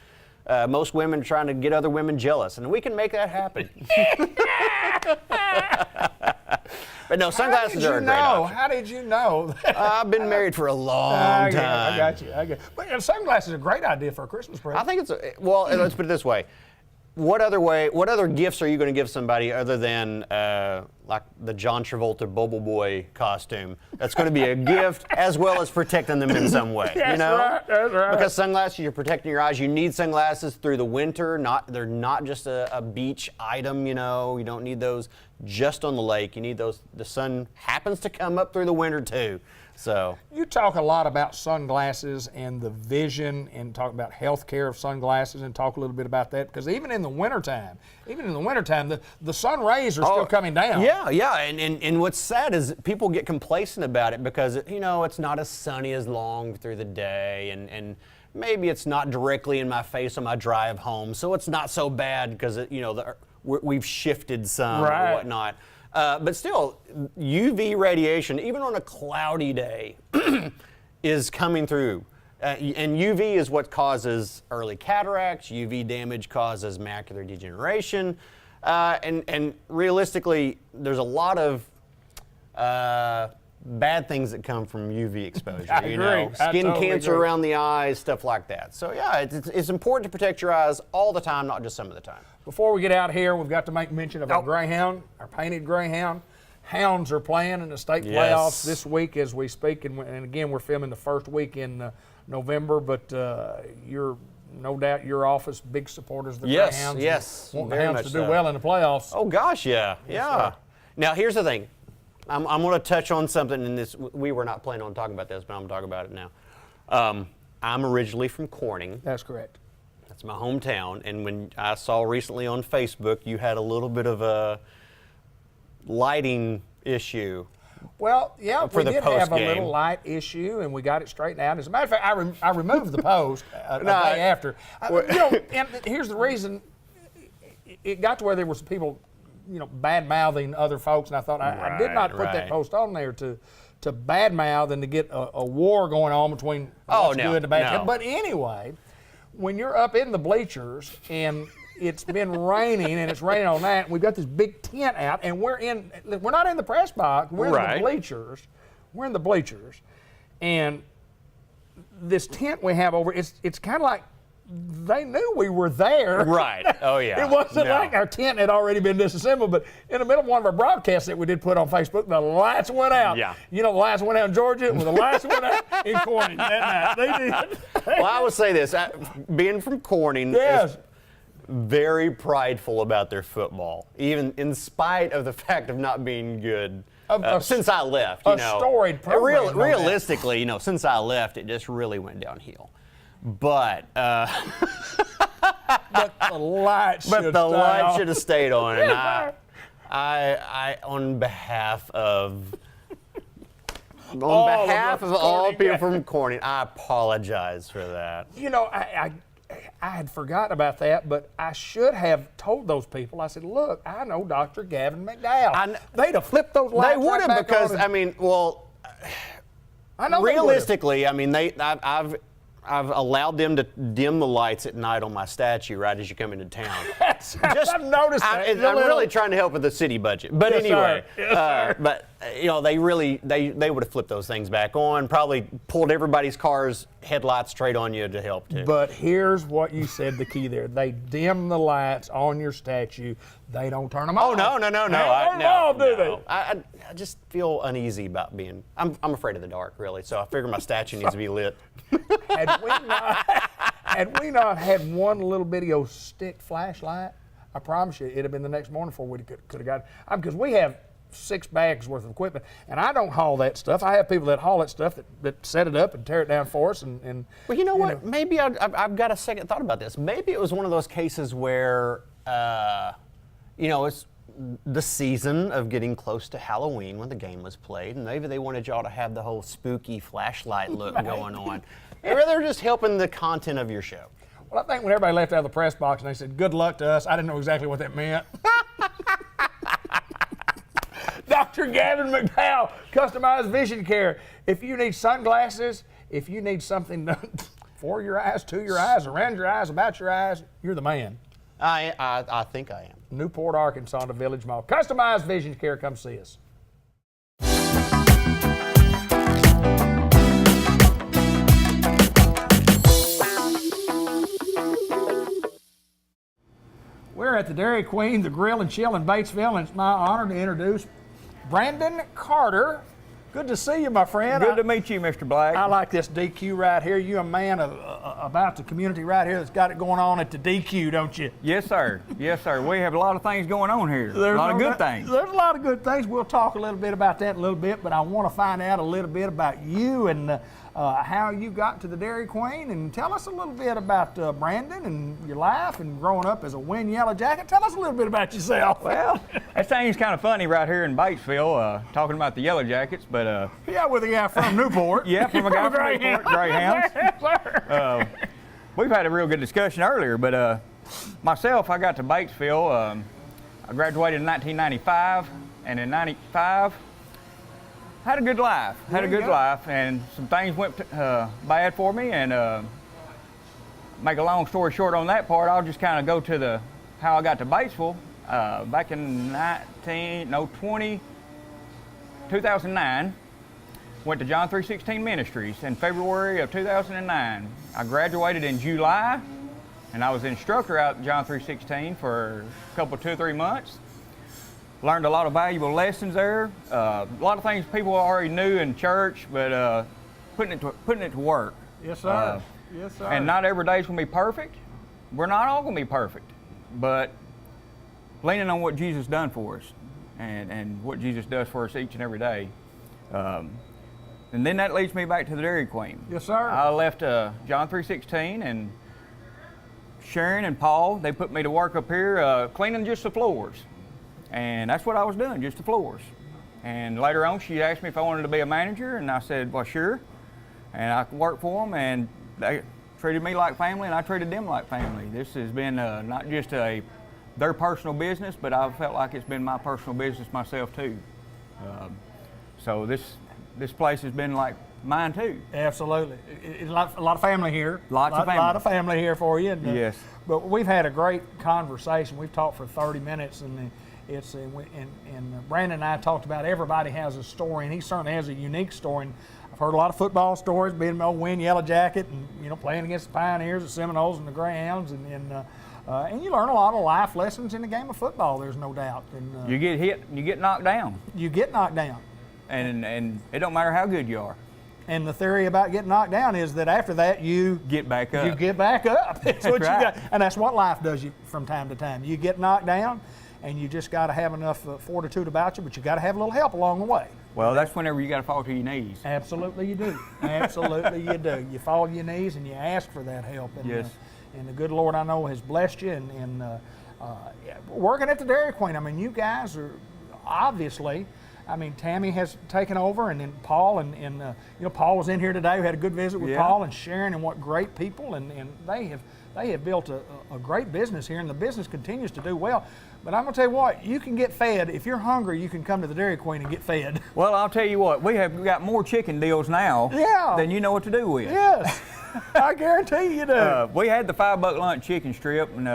Most women are trying to get other women jealous, and we can make that happen. But no, sunglasses are a great option. How did you know? I've been married for a long time. I got you. But sunglasses are a great idea for a Christmas present. I think let's put it this way. What other gifts are you going to give somebody other than like the John Travolta Bubble Boy costume. That's going to be a gift as well as protecting them in some way. That's you know? right, that's right. Because sunglasses, you're protecting your eyes. You need sunglasses through the winter. They're not just a beach item, you know. You don't need those just on the lake. You need those. The sun happens to come up through the winter too. So You talk a lot about sunglasses and the vision and talk about health care of sunglasses and talk a little bit about that because even in the wintertime, the sun rays are still coming down. Yeah. And what's sad is people get complacent about it because, you know, it's not as sunny as long through the day and maybe it's not directly in my face on my drive home, so it's not so bad because, you know, we've shifted some or whatnot. But still, UV radiation, even on a cloudy day, is coming through. And UV is what causes early cataracts. UV damage causes macular degeneration. And realistically, there's a lot of bad things that come from UV exposure. I you agree. know, I skin totally cancer agree. around the eyes, stuff like that. So yeah, it's important to protect your eyes all the time, not just some of the time. Before we get out here, we've got to make mention of our greyhound, our painted greyhound. Hounds are playing in the state playoffs this week as we speak, and again, we're filming the first week in November, but you're no doubt your office, big supporters of the Greyhounds. Yes, want the very Hounds much to do so. well in the playoffs. Oh gosh, yeah. sir. Now here's the thing. I'm going to touch on something in this. We were not planning on talking about this, but I'm going to talk about it now. I'm originally from Corning. That's correct. That's my hometown. And when I saw recently on Facebook, you had a little bit of a lighting issue. Well, yeah, For we the did have a post-game. little light issue, and we got it straightened out. As a matter of fact, I removed the post a No, day after. You know, and here's the reason. It got to where there was people, you know, bad-mouthing other folks, and I thought I did not put that right. post on there to bad-mouth and to get a war going on between what's good and bad. no. But anyway, when you're up in the bleachers and it's been raining and it's raining all night, we've got this big tent out, and we're not in the press box, we're in Right. the bleachers. We're in the bleachers, and this tent we have over, it's kind of like they knew we were there. Right. Oh, yeah. It wasn't No. like our tent had already been disassembled, but in the middle of one of our broadcasts that we did put on Facebook, the lights went out. Yeah. You know, the lights went out in Georgia, well, the lights went out in Corning that night. They did. Well, I would say this. Being from Corning Yes. is very prideful about their football, even in spite of the fact of not being good. Since I left, you know, storied program on that. realistically, you know, since I left, it just really went downhill. But But the lights the light should have stayed on, and I on behalf of all people from Corning, I apologize for that. You know, I had forgotten about that, but I should have told those people. I said, look, I know Dr. Gavin McDowell. They'd have flipped those lights They would right have back because on. I mean, well, I know they would've. realistically, I mean, I've allowed them to dim the lights at night on my statue right as you come into town. I've noticed that. I'm really trying to help with the city budget. But Yes, anyway, sir. Yes, sir. but you know, they would have flipped those things back on, probably pulled everybody's car's headlights straight on you to help too. But here's what you said, the key there. They dim the lights on your statue. They don't turn them Oh off. no! They don't turn 'em off, do they? I just feel uneasy about being. I'm afraid of the dark, really. So I figure my statue needs to be lit. Had we not had one little bitty old stick flashlight, I promise you it'd have been the next morning before we could have got. Because we have 6 bags worth of equipment, and I don't haul that stuff. I have people that haul that stuff that set it up and tear it down for us. And Well, you know what? Maybe I've got a second thought about this. Maybe it was one of those cases where, you know, it's the season of getting close to Halloween when the game was played, and maybe they wanted y'all to have the whole spooky flashlight look going on. Or they're just helping the content of your show. Well, I think when everybody left out of the press box and they said, good luck to us, I didn't know exactly what that meant. Dr. Gavin McDowell, customized vision care. If you need sunglasses, if you need something done for your eyes, to your eyes, around your eyes, about your eyes, you're the man. I think I am. Newport, Arkansas, the Village Mall. Customized vision care, come see us. We're at the Dairy Queen, the Grill and Chill in Batesville, and it's my honor to introduce Brandon Carter. Good to see you, my friend. Good to meet you, Mr. Black. I like this DQ right here. You're a man about the community right here that's got it going on at the DQ, don't you? Yes, sir. Yes, sir. We have a lot of things going on here. A lot of good things. There's a lot of good things. We'll talk a little bit about that in a little bit, but I want to find out a little bit about you and how you got to the Dairy Queen, and tell us a little bit about Brandon and your life and growing up as a Win Yellow Jacket. Tell us a little bit about yourself. Well, that seems kind of funny right here in Batesville, talking about the Yellow Jackets, but Yeah, with a guy from Newport. yeah, from a guy from Newport, Greyhounds. Yes, sir. We've had a real good discussion earlier, but myself, I got to Batesville. I graduated in 1995, and in '95, had a good life. Had a good life, and some things went bad for me. And make a long story short on that part, I'll just kind of go to how I got to Batesville. Back in 2009, went to John 3:16 Ministries in February of 2009. I graduated in July, and I was an instructor out at John 3:16 for a couple, 2 or 3 months. Learned a lot of valuable lessons there. A lot of things people already knew in church, but putting it to work. Yes, sir. Yes, sir. And not every day's gonna be perfect. We're not all gonna be perfect, but leaning on what Jesus done for us, and what Jesus does for us each and every day. And then that leads me back to the Dairy Queen. Yes, sir. I left John 3:16, and Sharon and Paul, they put me to work up here cleaning just the floors. And that's what I was doing, just the floors. And later on, she asked me if I wanted to be a manager, and I said, well, sure. And I worked for them, and they treated me like family, and I treated them like family. This has been not just their personal business, but I've felt like it's been my personal business myself too. So this place has been like mine too. Absolutely. A lot of family here. Lots of family. A lot of family here for you. And, Yes. But we've had a great conversation. We've talked for 30 minutes, and Brandon and I talked about everybody has a story, and he certainly has a unique story. And I've heard a lot of football stories, being an old Win Yellow Jacket, and playing against the Pioneers, the Seminoles, and the Greyhounds, and you learn a lot of life lessons in the game of football. There's no doubt. And You get hit, you get knocked down, you get knocked down. and it don't matter how good you are. And the theory about getting knocked down is that after that you Get back up. You get back up. That's what right. you got, and that's what life does you from time to time. You get knocked down, and you just got to have enough fortitude about you, but you got to have a little help along the way. Well, that's whenever you got to fall to your knees. Absolutely, you do. Absolutely, you do. You fall to your knees and you ask for that help. And, Yes. And the good Lord, I know, has blessed you. And working at the Dairy Queen, I mean, you guys are obviously. I mean, Tammy has taken over, and then Paul, and Paul was in here today. We had a good visit with Yeah. Paul and Sharon, and what great people, and they have built a great business here, and the business continues to do well. But I'm gonna tell you what, you can get fed if you're hungry. You can come to the Dairy Queen and get fed. Well, I'll tell you what, we have got more chicken deals now Yeah. than you know what to do with. Yes, I guarantee you do. We had the $5 lunch chicken strip, and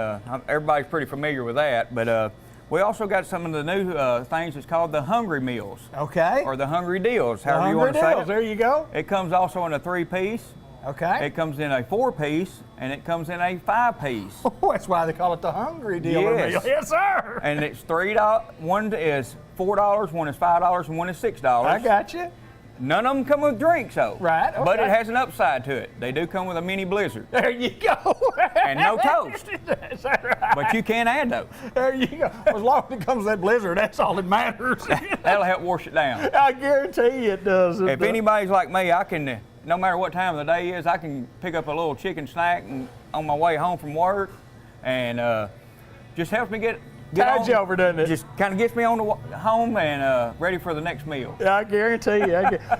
everybody's pretty familiar with that. But we also got some of the new things that's called the Hungry Meals, Okay. or the Hungry Deals, The however you want to Hungry say Deals, it. there you go. It comes also in a 3-piece. Okay. It comes in a 4-piece, and it comes in a 5-piece. Oh, that's why they call it the Hungry Dealer Yes. Meal. Yes, sir. And it's $3. One is $4, one is $5, and one is $6. I got you. None of them come with drinks, though. Right, But it okay. has an upside to it. They do come with a mini blizzard, There you go. and no toast. That's right. But you can add those. There you go. As long as it comes with that blizzard, that's all that matters. That'll help wash it down. I guarantee you it does. If anybody's like me, I can, no matter what time of the day is, I can pick up a little chicken snack on my way home from work, and just helps me get Tides on. you over, doesn't it? Just kind of gets me on the home and ready for the next meal. I guarantee you.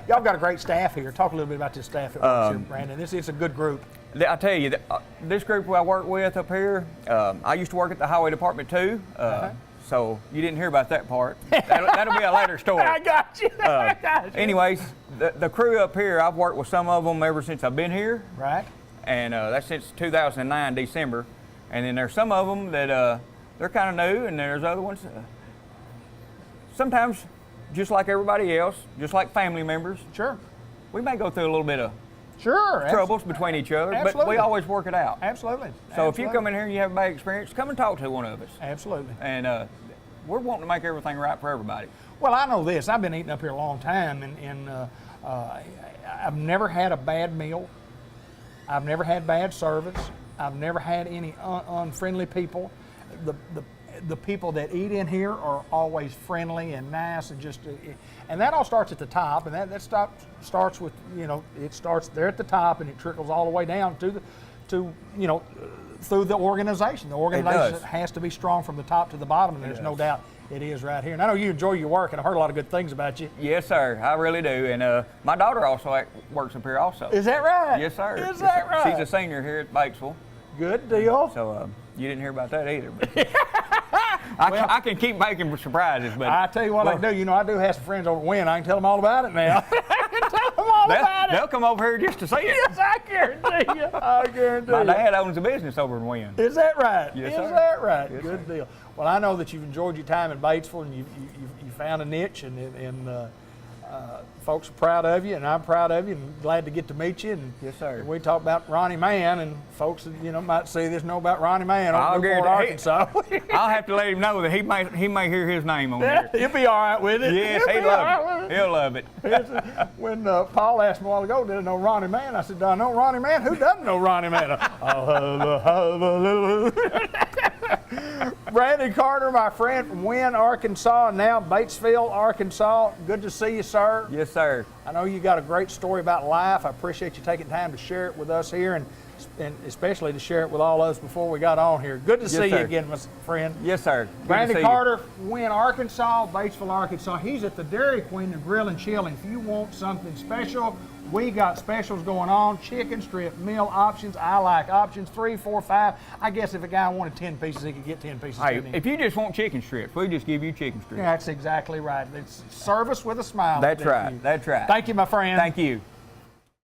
Y'all got a great staff here. Talk a little bit about this staff at work here, Brandon. It's a good group. I tell you, this group I work with up here, I used to work at the highway department too, so you didn't hear about that part. That'll be a later story. I got you. I got you. Anyways, the crew up here, I've worked with some of them ever since I've been here, Right. and that's since 2009, December. And then there's some of them that they're kind of new, and there's other ones. Sometimes, just like everybody else, just like family members, Sure. we may go through a little bit of Sure. troubles between each other, but we Absolutely. always work it out. Absolutely. So if you come in here and you have a bad experience, come and talk to one of us. Absolutely. And we're wanting to make everything right for everybody. Well, I know this. I've been eating up here a long time, and I've never had a bad meal. I've never had bad service. I've never had any unfriendly people. The people that eat in here are always friendly and nice, and and that all starts at the top, and that starts with, you know, it starts there at the top and it trickles all the way down to you know, through the organization. The organization has to be strong from the top to the bottom, and there's no doubt it is right here. And I know you enjoy your work, and I've heard a lot of good things about you. Yes, sir. I really do. And my daughter also works up here also. Is that right? Yes, sir. Is that right? She's a senior here at Batesville. Good deal. So you didn't hear about that either. But I can keep making surprises. But I tell you what I do. You know, I do have some friends over Wynn. I can tell them all about it now. I can tell them all about it. They'll come over here just to see it. Yes, I guarantee you. I guarantee My you. dad owns a business over in Wynn. Is that right? Yes, Is sir. that right? Yes, Good sir. deal. Well, I know that you've enjoyed your time in Batesville, and you found a niche, and folks are proud of you, and I'm proud of you, and glad to get to meet you. And Yes, sir. we talk about Ronnie Mann, and folks, you know, might see this, know about Ronnie Mann I'll over in Newport, guarantee- Arkansas. I'll have to let him know that he may hear his name on here. He'll be all right with it. Yes, He'll he'll be all right love with it. He'll love it. When Paul asked me a while ago, did I know Ronnie Mann? I said, do I know Ronnie Mann? Who doesn't know Ronnie Mann? Brandon Carter, my friend from Wynn, Arkansas, and now Batesville, Arkansas. Good to see you, sir. Yes, sir. I know you got a great story about life. I appreciate you taking time to share it with us here, and especially to share it with all of us before we got on here. Good to see you sir. again, my friend. Yes, sir. Good to Brandon see you. Carter, Wynn, Arkansas, Batesville, Arkansas. He's at the Dairy Queen and Grill and Chill. And if you want something special, we got specials going on. Chicken strip meal options. I like options 3, 4, 5. I guess if a guy wanted 10 pieces, he could get 10 pieces. Hey, couldn't he? if you just want chicken strips, we just give you chicken strips. That's exactly right. It's service with a smile. That's right. That's right. Thank you, my friend. Thank you.